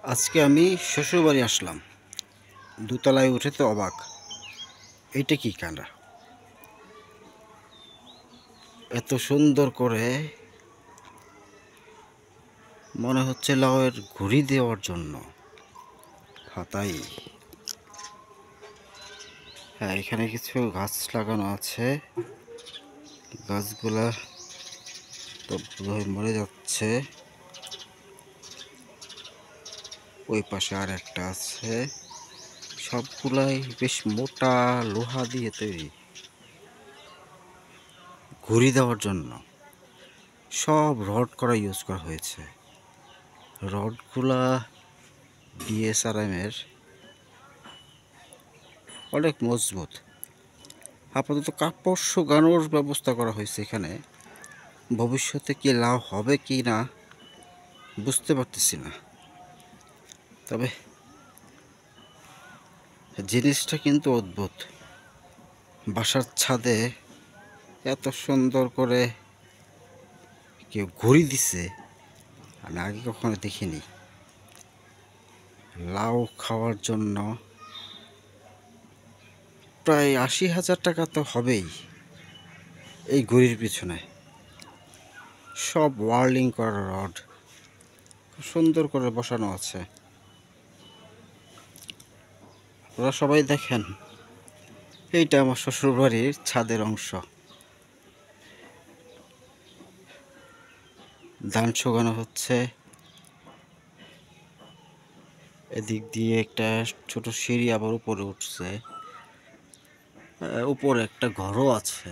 আজকে আমি শ্বশুরবাড়ি আসলাম। দোতলায় উঠে তো অবাক, এইটা কি কাঁদা এত সুন্দর করে, মনে হচ্ছে লাউয়ের ঘুড়ি দেওয়ার জন্য হাতাই। হ্যাঁ, এখানে কিছু গাছ লাগানো আছে, গাছগুলা তো বোধহয় মরে যাচ্ছে। ওই পাশে আর একটা আছে, সবগুলাই বেশ মোটা লোহা দিয়ে তৈরি, ঘুড়ি দেওয়ার জন্য সব রড করা ইউজ করা হয়েছে। রডগুলা বিএসআরএম এর, অনেক মজবুত। আপাতত কাপড় শুকানোর ব্যবস্থা করা হয়েছে এখানে। ভবিষ্যতে কি লাভ হবে কি না বুঝতে পারতেছি না, তবে জিনিসটা কিন্তু অদ্ভুত। বাসার ছাদে এত সুন্দর করে কেউ ঘুড়ি দিছে, আমি আগে কখনো দেখিনি। লাউ খাওয়ার জন্য প্রায় ৮০,০০০ টাকা তো হবেই এই ঘুড়ির পিছনে। সব ওয়ার্লিং করা রড খুব সুন্দর করে বসানো আছে। ওরা সবাই দেখেন, এইটা আমার শ্বশুরবাড়ির ছাদের অংশ। ধান শুকানো হচ্ছে। এদিক দিয়ে একটা ছোট সিঁড়ি আবার উপরে উঠছে। উপরে একটা ঘরও আছে।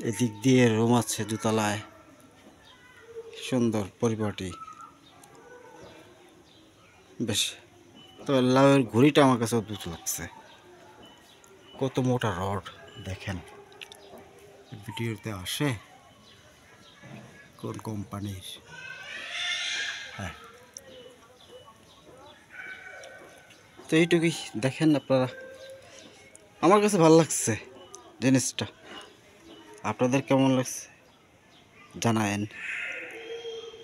এদিক দিয়ে রুম আছে দোতলায়। সুন্দর পরিপাটি বেশ। তবে লাউয়ের ঘুড়িটা আমার কাছে অদ্ভুত লাগছে। কত মোটা রড দেখেন, ভিডিওতে আসে কোন কোম্পানির। হ্যাঁ, তো এইটুকুই দেখেন আপনারা। আমার কাছে ভালো লাগছে জিনিসটা। আপনাদের কেমন লাগছে জানায়েন।